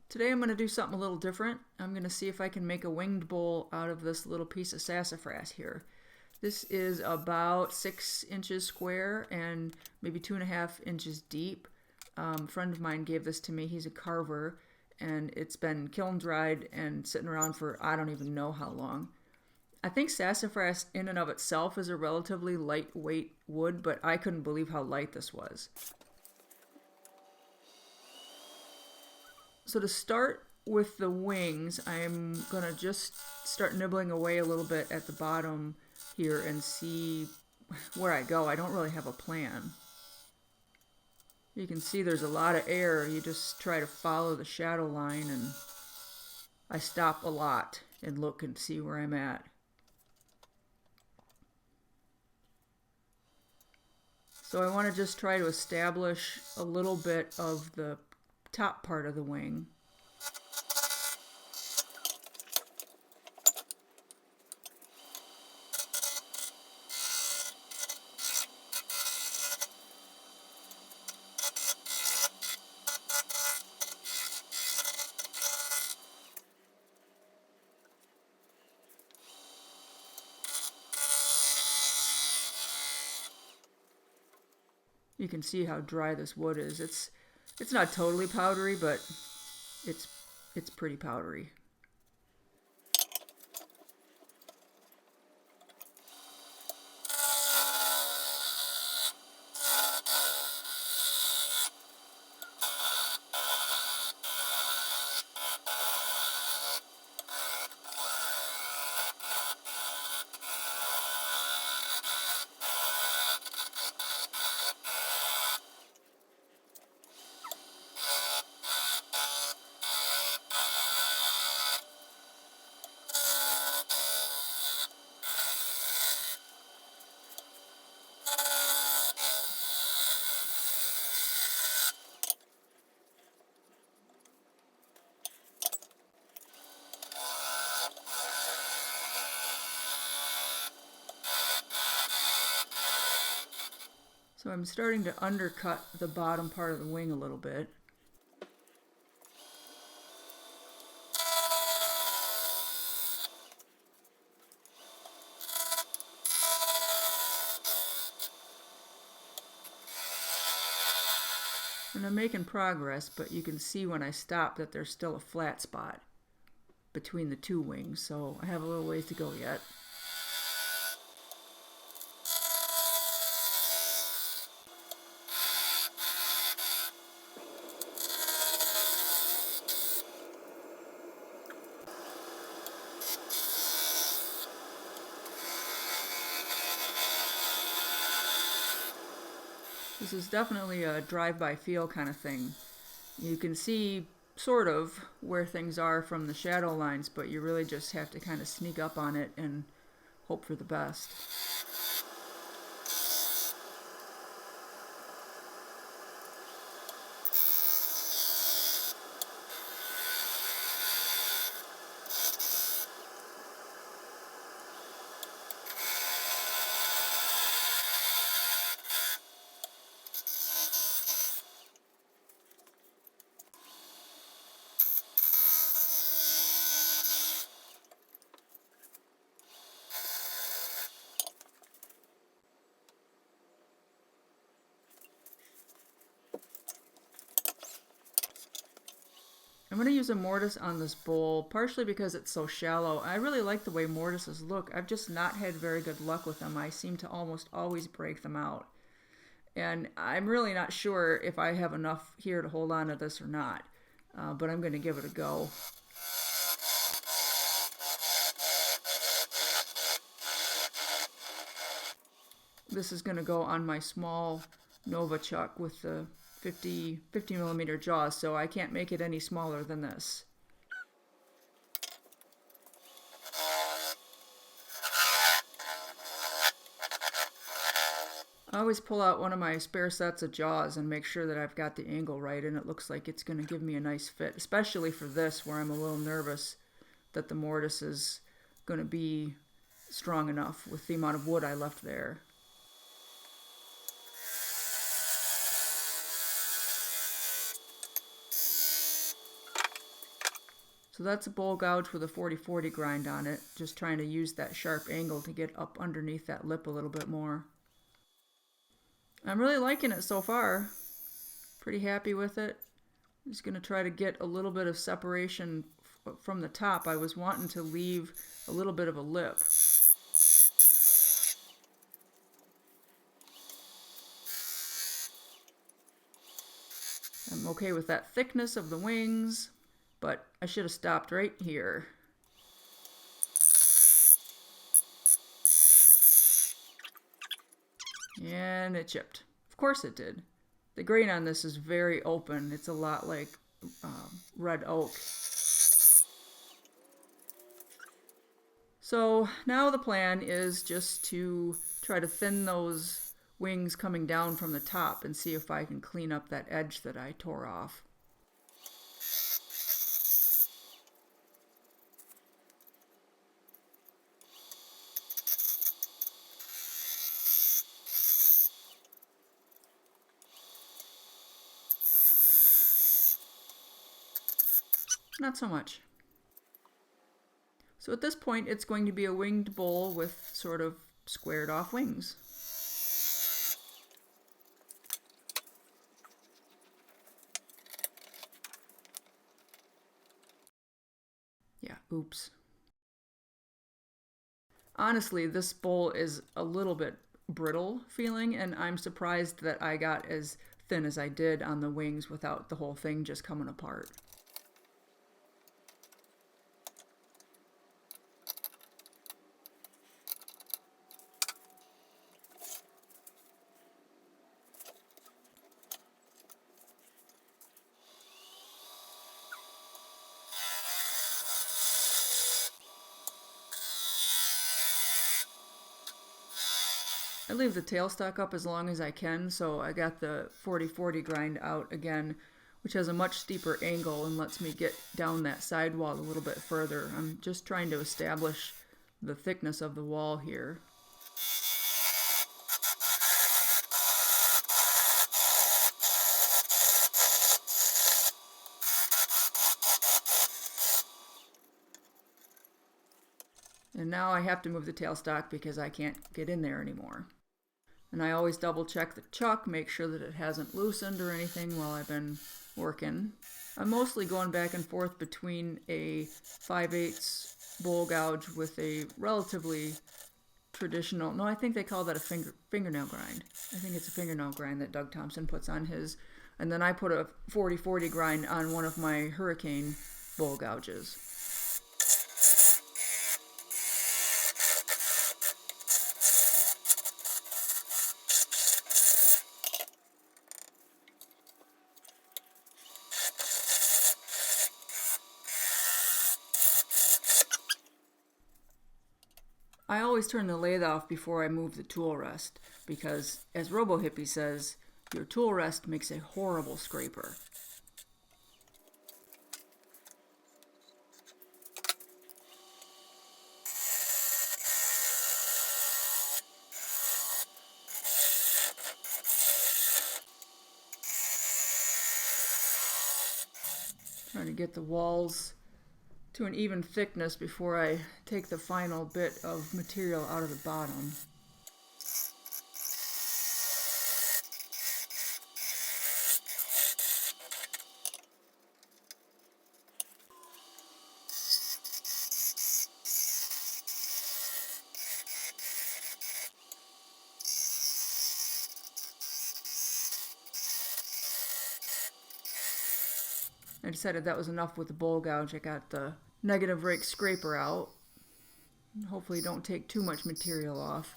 Today I'm going to do something a little different. I'm going to see if I can make a winged bowl out of this little piece of sassafras here. This is about 6 inches square and maybe 2.5 inches deep. A friend of mine gave this to me. He's a carver, and it's been kiln dried and sitting around for I don't even know how long. I think sassafras in and of itself is a relatively lightweight wood, but I couldn't believe how light this was. So to start with the wings, I'm going to just start nibbling away a little bit at the bottom here and see where I go. I don't really have a plan. You can see there's a lot of air. You just try to follow the shadow line, and I stop a lot and look and see where I'm at. So I want to just try to establish a little bit of the top part of the wing. You can see how dry this wood is. It's not totally powdery, but it's pretty powdery. So I'm starting to undercut the bottom part of the wing a little bit. And I'm making progress, but you can see when I stop that there's still a flat spot between the two wings, so I have a little ways to go yet. This is definitely a drive-by feel kind of thing. You can see sort of where things are from the shadow lines, but you really just have to kind of sneak up on it and hope for the best. I'm going to use a mortise on this bowl, partially because it's so shallow. I really like the way mortises look. I've just not had very good luck with them. I seem to almost always break them out. And I'm really not sure if I have enough here to hold on to this or not. But I'm going to give it a go. This is going to go on my small Nova chuck with the 50 millimeter jaws, so I can't make it any smaller than this. I always pull out one of my spare sets of jaws and make sure that I've got the angle right, and it looks like it's going to give me a nice fit, especially for this where I'm a little nervous that the mortise is going to be strong enough with the amount of wood I left there. So that's a bowl gouge with a 40/40 grind on it, just trying to use that sharp angle to get up underneath that lip a little bit more. I'm really liking it so far. Pretty happy with it. I'm just going to try to get a little bit of separation from the top. I was wanting to leave a little bit of a lip. I'm okay with that thickness of the wings, but I should have stopped right here. And it chipped. Of course it did. The grain on this is very open. It's a lot like red oak. So now the plan is just to try to thin those wings coming down from the top and see if I can clean up that edge that I tore off. Not so much. So at this point it's going to be a winged bowl with sort of squared off wings. Yeah, oops. Honestly, this bowl is a little bit brittle feeling, and I'm surprised that I got as thin as I did on the wings without the whole thing just coming apart. I leave the tailstock up as long as I can, so I got the 40/40 grind out again, which has a much steeper angle and lets me get down that sidewall a little bit further. I'm just trying to establish the thickness of the wall here. And now I have to move the tailstock because I can't get in there anymore. And I always double check the chuck, make sure that it hasn't loosened or anything while I've been working. I'm mostly going back and forth between a 5/8 bowl gouge with a relatively traditional, no, I think they call that a fingernail grind. I think it's a fingernail grind that Doug Thompson puts on his. And then I put a 40/40 grind on one of my Hurricane bowl gouges. I always turn the lathe off before I move the tool rest because, as Robo Hippie says, your tool rest makes a horrible scraper. Trying to get the walls to an even thickness before I take the final bit of material out of the bottom. I decided that was enough with the bowl gouge. I got the negative rake scraper out. Hopefully don't take too much material off.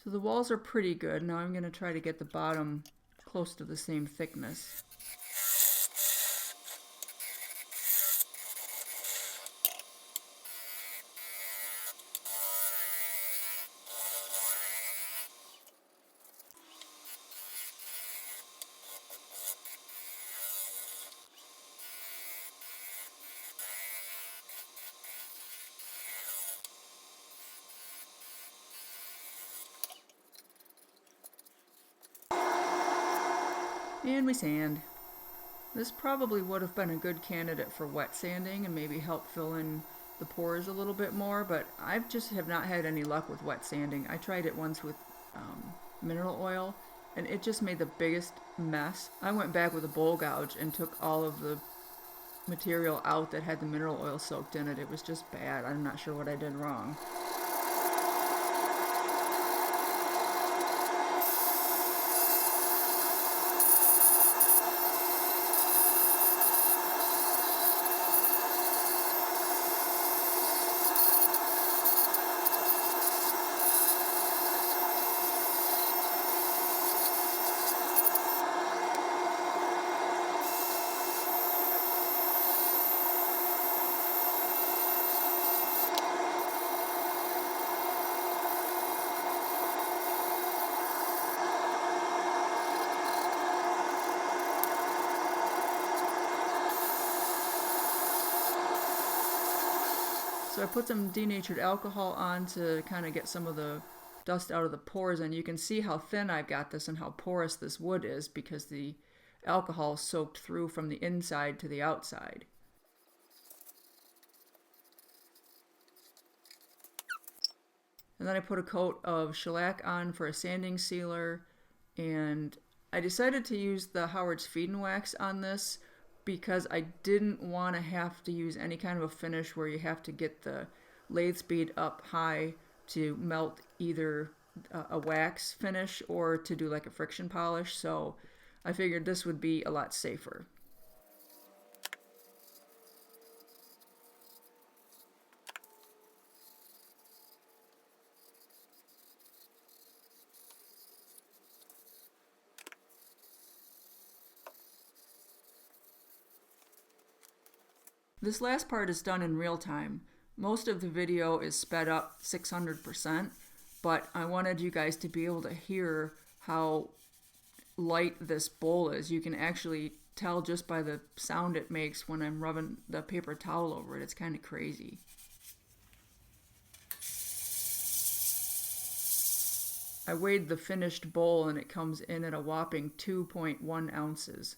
So the walls are pretty good. Now I'm going to try to get the bottom close to the same thickness. And we sand. This probably would have been a good candidate for wet sanding and maybe help fill in the pores a little bit more, but I just have not had any luck with wet sanding. I tried it once with mineral oil and it just made the biggest mess. I went back with a bowl gouge and took all of the material out that had the mineral oil soaked in it. It was just bad. I'm not sure what I did wrong. So I put some denatured alcohol on to kind of get some of the dust out of the pores, and you can see how thin I've got this and how porous this wood is because the alcohol soaked through from the inside to the outside. And then I put a coat of shellac on for a sanding sealer, and I decided to use the Howard's Feed and Wax on this because I didn't want to have to use any kind of a finish where you have to get the lathe speed up high to melt either a wax finish or to do like a friction polish, so I figured this would be a lot safer. This last part is done in real time. Most of the video is sped up 600%, but I wanted you guys to be able to hear how light this bowl is. You can actually tell just by the sound it makes when I'm rubbing the paper towel over it. It's kind of crazy. I weighed the finished bowl and it comes in at a whopping 2.1 ounces.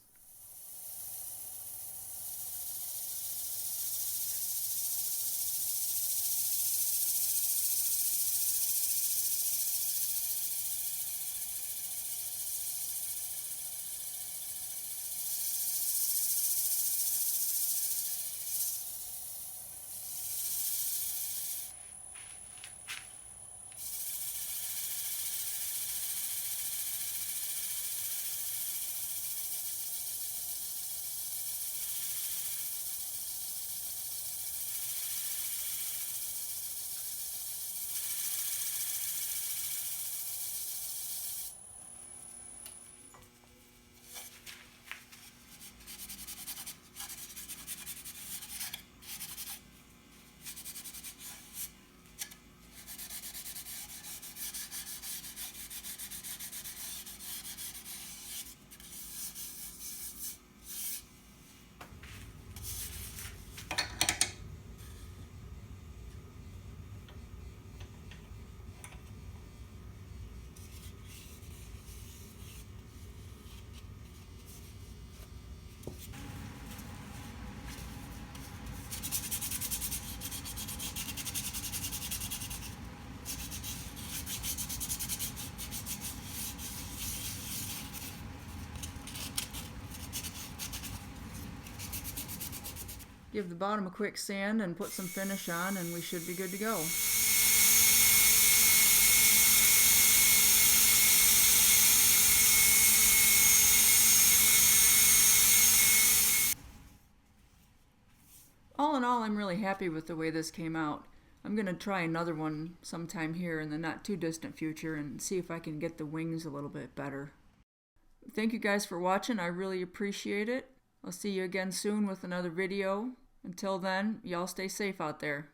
Give the bottom a quick sand and put some finish on and we should be good to go. All in all, I'm really happy with the way this came out. I'm going to try another one sometime here in the not too distant future and see if I can get the wings a little bit better. Thank you guys for watching. I really appreciate it. I'll see you again soon with another video. Until then, y'all stay safe out there.